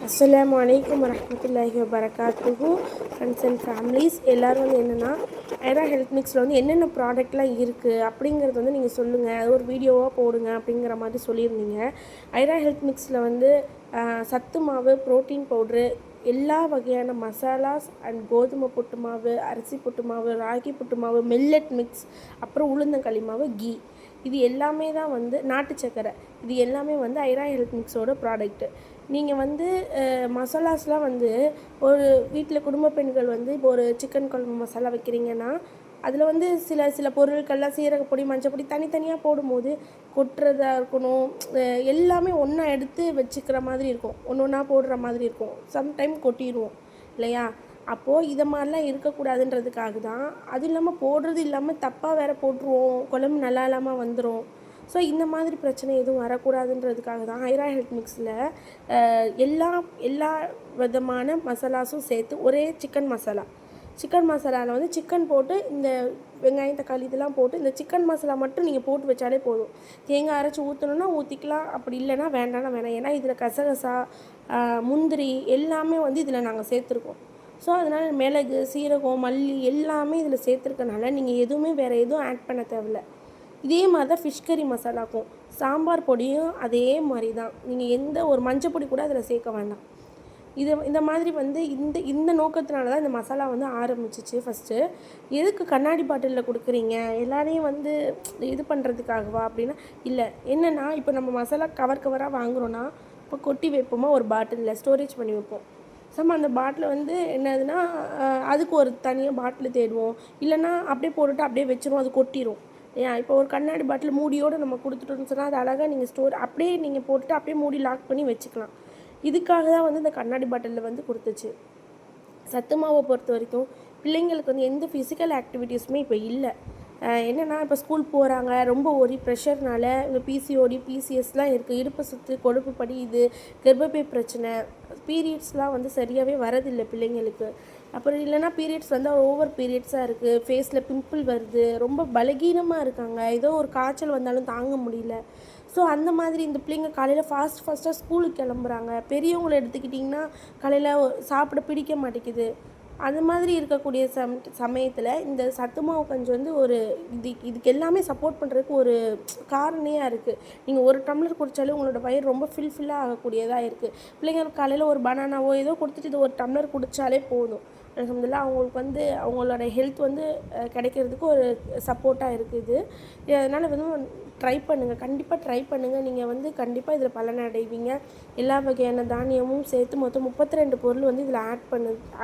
அஸ்ஸலாமு அலைக்கும் வரஹ்மத்துல்லாஹி வபரகாத்துஹு. ஃப்ரெண்ட்ஸ் அண்ட் ஃபேமிலிஸ் எல்லோரும் வந்து என்னென்னா ஐரா ஹெல்த் மிக்ஸில் வந்து என்னென்ன ப்ராடக்ட்லாம் இருக்குது அப்படிங்கிறது வந்து நீங்கள் சொல்லுங்கள், அது ஒரு வீடியோவாக போடுங்க அப்படிங்கிற மாதிரி சொல்லியிருந்தீங்க. ஐரா ஹெல்த் மிக்ஸில் வந்து சத்து மாவு, ப்ரோட்டீன் பவுட்ரு, எல்லா வகையான மசாலாஸ் அண்ட் கோதுமை புட்டு மாவு, அரிசி புட்டு மாவு, ராகி புட்டு மாவு, மில்லட் மிக்ஸ், அப்புறம் உளுந்தங்களி மாவு, கீ, இது எல்லாமே தான் வந்து நாட்டு சக்கரை, இது எல்லாமே வந்து ஐரா ஹெல்த் மிக்ஸோட ப்ராடக்ட்டு. நீங்கள் வந்து மசாலாஸ்லாம் வந்து ஒரு வீட்டில் குடும்ப பெண்கள் வந்து இப்போ ஒரு சிக்கன் குழம்பு மசாலா வைக்கிறீங்கன்னா அதில் வந்து சில சில பொருட்கள்லாம் சீரகப்பொடி, மஞ்சப்பொடி தனித்தனியாக போடும்போது கொட்டுறதா இருக்கணும், எல்லாமே ஒன்றா எடுத்து வச்சுக்கிற மாதிரி இருக்கும், ஒன்று ஒன்றா போடுற மாதிரி இருக்கும், சம்டைம் கொட்டிடுவோம் இல்லையா? அப்போது இதை மாதிரிலாம் இருக்கக்கூடாதுன்றதுக்காக தான். அதுவும் இல்லாமல் போடுறது இல்லாமல் தப்பாக வேறு போட்டுருவோம், குழம்பு நல்லா இல்லாமல் வந்துடும். ஸோ இந்த மாதிரி பிரச்சனை எதுவும் வரக்கூடாதுன்றதுக்காக தான் ஐரா ஹெல்த் மிக்ஸில் எல்லா விதமான மசாலாஸும் சேர்த்து ஒரே சிக்கன் மசாலாவில் வந்து சிக்கன் போட்டு இந்த வெங்காயம், தக்காளி இதெல்லாம் போட்டு இந்த சிக்கன் மசாலா மட்டும் நீங்கள் போட்டு வச்சாலே போதும். தேங்காய் அரைச்சி ஊற்றணுன்னா ஊற்றிக்கலாம், அப்படி இல்லைன்னா வேண்டாம். ஏன்னா இதில் கசகசா, முந்திரி எல்லாமே வந்து இதில் நாங்கள் சேர்த்துருக்கோம். ஸோ அதனால் மிளகு, சீரகம், மல்லி எல்லாமே இதில் சேர்த்துருக்கனால நீங்கள் எதுவுமே வேறு எதுவும் ஆட் பண்ண தேவையில்ல. இதே மாதிரி தான் ஃபிஷ் கறி மசாலாக்கும் சாம்பார் பொடியும் அதே மாதிரி தான். நீங்கள் எந்த ஒரு மஞ்சள் பொடி கூட அதில் சேர்க்க வேண்டாம். இந்த மாதிரி வந்து இந்த நோக்கத்தினால தான் இந்த மசாலா வந்து ஆரம்பிச்சிச்சு. ஃபஸ்ட்டு எதுக்கு கண்ணாடி பாட்டிலில் கொடுக்குறீங்க, எல்லாரையும் வந்து இது பண்ணுறதுக்காகவா அப்படின்னா இல்லை. என்னென்னா இப்போ நம்ம மசாலா கவராக வாங்குகிறோன்னா இப்போ கொட்டி வைப்போமா, ஒரு பாட்டிலில் ஸ்டோரேஜ் பண்ணி வைப்போம். அந்த பாட்டில் வந்து என்னதுன்னா அதுக்கு ஒரு தனியாக பாட்டில் தேடுவோம், இல்லைன்னா அப்படியே போட்டுட்டு அப்படியே வச்சிரும், அது கொட்டிடும். ஏன் இப்போ ஒரு கண்ணாடி பாட்டில் மூடியோடு நம்ம கொடுத்துட்டோன்னு சொன்னால் அது அழகாக நீங்கள் அப்படியே நீங்கள் போட்டுட்டு அப்படியே மூடி லாக் பண்ணி வச்சுக்கலாம். இதுக்காக தான் வந்து இந்த கண்ணாடி பாட்டிலில் வந்து கொடுத்துச்சு. சத்து மாவை பொறுத்த வரைக்கும் பிள்ளைங்களுக்கு வந்து எந்த ஃபிசிக்கல் ஆக்டிவிட்டீஸுமே இப்போ இல்லை. என்னென்னா இப்போ ஸ்கூல் போகிறாங்க, ரொம்ப ஒரு ப்ரெஷர்னால இந்த பிசிஓடி, பிசிஎஸ்லாம் இருக்குது, இடுப்பு சுற்று, கொழுப்பு படி, இது கர்ப்பப்பை பிரச்சனை, பீரியட்ஸ்லாம் வந்து சரியாகவே வரதில்லை பிள்ளைங்களுக்கு. அப்புறம் இல்லைனா பீரியட்ஸ் வந்து ஓவர் பீரியட்ஸாக இருக்குது, ஃபேஸில் பிம்பிள் வருது, ரொம்ப பலகீனமாக இருக்காங்க, ஏதோ ஒரு காய்ச்சல் வந்தாலும் தாங்க முடியல. ஸோ அந்த மாதிரி இந்த பிள்ளைங்க காலையில் ஃபாஸ்ட்டாக ஸ்கூலுக்கு கிளம்புறாங்க. பெரியவங்களை எடுத்துக்கிட்டிங்கன்னா காலையில் சாப்பிட பிடிக்க மாட்டேங்குது. அது மாதிரி இருக்கக்கூடிய சமயத்தில் இந்த சத்து மாவு கஞ்சி வந்து ஒரு இதுக்கு எல்லாமே சப்போர்ட் பண்ணுறதுக்கு ஒரு காரணியாக இருக்குது. நீங்கள் ஒரு டம்ளர் குடித்தாலே உங்களோட வயிறு ரொம்ப ஃபில்லாக ஆகக்கூடியதாக இருக்குது. பிள்ளைங்களுக்கு காலையில் ஒரு பனானாவோ ஏதோ கொடுத்துட்டு இது ஒரு டம்ளர் குடித்தாலே போதும். அல்ஹம்துலில்லாஹ் அவங்களுக்கு வந்து அவங்களோட ஹெல்த் வந்து கிடைக்கிறதுக்கு ஒரு சப்போர்ட்டாக இருக்குது. அதனால் வந்து ட்ரை பண்ணுங்கள், கண்டிப்பாக ட்ரை பண்ணுங்கள். நீங்கள் வந்து கண்டிப்பாக இதில் பலனடைவீங்க. எல்லா வகையான தானியமும் சேர்த்து மொத்தம் 32 பொருள் வந்து இதில்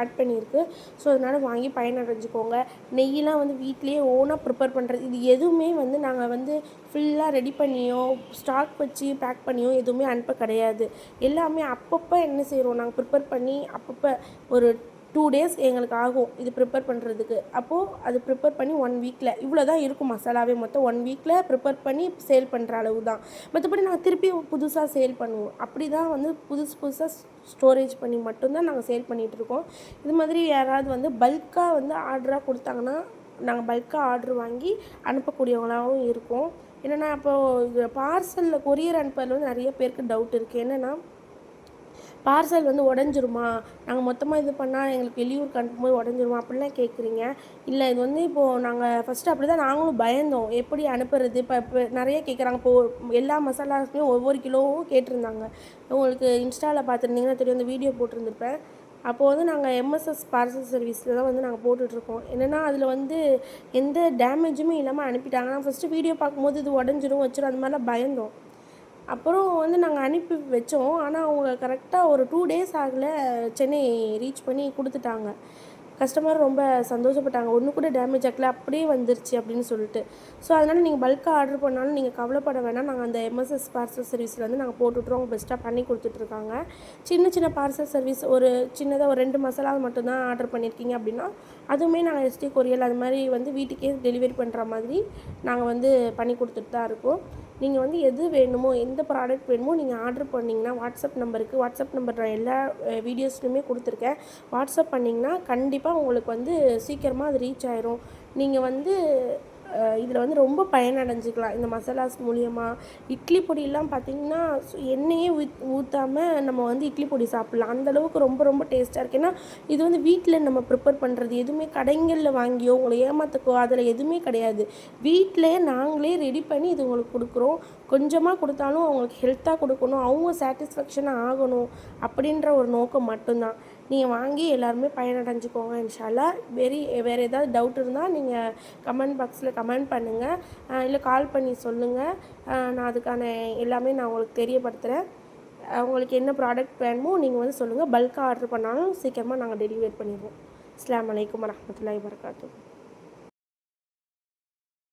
ஆட் பண்ணியிருக்கு. ஸோ அதனால் வாங்கி பயனடைஞ்சிக்கோங்க. நெய்யெலாம் வந்து வீட்லேயே ஓனாக ப்ரிப்பேர் பண்ணுறது, இது எதுவுமே வந்து நாங்கள் வந்து ஃபுல்லாக ரெடி பண்ணியோ ஸ்டாக் வச்சு பேக் பண்ணியோ எதுவுமே அனுப்ப கிடையாது. எல்லாமே அப்பப்போ என்ன செய்கிறோம், நாங்கள் ப்ரிப்பேர் பண்ணி அப்பப்போ ஒரு 2 days எங்களுக்கு ஆகும் இது ப்ரிப்பேர் பண்ணுறதுக்கு. அப்போது அது ப்ரிப்பேர் பண்ணி 1 வீக்கில் இவ்வளோ தான் இருக்கும் மசாலாவே. மொத்தம் 1 வீக்கில் ப்ரிப்பேர் பண்ணி சேல் பண்ணுற அளவு தான். மற்றபடி நாங்கள் திருப்பி புதுசாக சேல் பண்ணுவோம். அப்படி தான் வந்து புதுசாக ஸ்டோரேஜ் பண்ணி மட்டும்தான் நாங்கள் சேல் பண்ணிகிட்ருக்கோம். இது மாதிரி யாராவது வந்து பல்காக வந்து ஆர்டராக கொடுத்தாங்கன்னா நாங்கள் பல்காக ஆர்டர் வாங்கி அனுப்பக்கூடியவங்களாகவும் இருக்கோம். என்னென்னா இப்போது பார்சலில் கொரியர் அனுப்புறதுல வந்து நிறைய பேருக்கு டவுட் இருக்குது. என்னென்னா பார்சல் வந்து உடஞ்சிருமா, நாங்கள் மொத்தமாக இது பண்ணால் எங்களுக்கு வெளியூருக்கு அனுப்பும்போது உடஞ்சிருமா அப்படிலாம் கேட்குறீங்க. இல்லை, இது வந்து இப்போது நாங்கள் ஃபஸ்ட்டு அப்படி தான் நாங்களும் பயந்தோம், எப்படி அனுப்புறது. இப்போ நிறைய கேட்குறாங்க. இப்போது எல்லா மசாலாஸுமே ஒவ்வொரு கிலோவும் கேட்டிருந்தாங்க. உங்களுக்கு இன்ஸ்டாவில் பார்த்துருந்தீங்கன்னா தெரியும், அந்த வீடியோ போட்டிருந்துருப்பேன். அப்போது வந்து நாங்கள் எம்எஸ்எஸ் பார்சல் சர்வீஸில் தான் வந்து நாங்கள் போட்டுட்ருக்கோம். என்னென்னா அதில் வந்து எந்த டேமேஜுமே இல்லாமல் அனுப்பிட்டாங்க. நான் ஃபஸ்ட்டு வீடியோ பார்க்கும்போது இது உடஞ்சிரும் வச்சிரும் அந்த மாதிரிலாம் பயந்தோம். அப்புறம் வந்து நாங்கள் அனுப்பி வச்சோம். ஆனால் அவங்க கரெக்டாக ஒரு 2 days ஆகலை, சென்னை ரீச் பண்ணி கொடுத்துட்டாங்க. கஸ்டமர் ரொம்ப சந்தோஷப்பட்டாங்க, ஒன்று கூட டேமேஜ் ஆகலை, அப்படியே வந்துருச்சு அப்படின்னு சொல்லிட்டு. ஸோ அதனால் நீங்கள் பல்காக ஆர்டர் பண்ணாலும் நீங்கள் கவலைப்பட வேணாம். நாங்கள் அந்த எம்எஸ்எஸ் பார்சல் சர்வீஸில் வந்து நாங்கள் போட்டுவிட்றோம். அவங்க பெஸ்ட்டாக பண்ணி கொடுத்துட்ருக்காங்க. சின்ன பார்சல் சர்வீஸ் ஒரு சின்னதாக ஒரு 2 மசாலா மட்டும்தான் ஆர்டர் பண்ணியிருக்கீங்க அப்படின்னா அதுவுமே நாங்கள் எஸ்டி கொரியல் அது மாதிரி வந்து வீட்டுக்கே டெலிவரி பண்ணுற மாதிரி நாங்கள் வந்து பண்ணி கொடுத்துட்டு தான் இருக்கோம். நீங்கள் வந்து எது வேணுமோ, எந்த ப்ராடக்ட் வேணுமோ நீங்கள் ஆர்டர் பண்ணிங்கன்னா வாட்ஸ்அப் நம்பர் நான் எல்லா வீடியோஸ்லையுமே கொடுத்துருக்கேன். வாட்ஸ்அப் பண்ணிங்கன்னா கண்டிப்பாக உங்களுக்கு வந்து சீக்கிரமாக அது ரீச் ஆயிரும். நீங்கள் வந்து இதில் வந்து ரொம்ப பயனடைஞ்சிக்கலாம் இந்த மசாலாஸ் மூலியமாக. இட்லி பொடியெல்லாம் பார்த்திங்கன்னா எண்ணெயே ஊற்றாமல் நம்ம வந்து இட்லி பொடி சாப்பிட்லாம். அந்தளவுக்கு ரொம்ப ரொம்ப டேஸ்ட்டாக இருக்குது. ஏன்னா இது வந்து வீட்டில் நம்ம ப்ரிப்பேர் பண்ணுறது, எதுவுமே கடைங்களில் வாங்கியோ உங்களை ஏமாற்றக்கோ அதில் எதுவுமே கிடையாது. வீட்டிலே நாங்களே ரெடி பண்ணி இது உங்களுக்கு கொடுக்குறோம். கொஞ்சமாக கொடுத்தாலும் அவங்களுக்கு ஹெல்த்தாக கொடுக்கணும், அவங்க சாட்டிஸ்ஃபேக்ஷனாக ஆகணும் அப்படின்ற ஒரு நோக்கம் மட்டும்தான். நீங்கள் வாங்கி எல்லாருமே பயனடைஞ்சுக்கோங்க இன்ஷா அல்லாஹ். வேறு ஏதாவது டவுட் இருந்தால் நீங்கள் கமெண்ட் பாக்ஸில் கமெண்ட் பண்ணுங்கள், இல்லை கால் பண்ணி சொல்லுங்கள். நான் அதுக்கான எல்லாமே நான் உங்களுக்கு தெரியப்படுத்துகிறேன். உங்களுக்கு என்ன ப்ராடக்ட் வேணுமோ நீங்கள் வந்து சொல்லுங்கள். பல்காக ஆர்டர் பண்ணாலும் சீக்கிரமாக நாங்கள் டெலிவரி பண்ணிடுவோம். அஸ்ஸலாமு அலைக்கும் வரஹ்மத்துல்லாஹி வபரகாத்துஹு.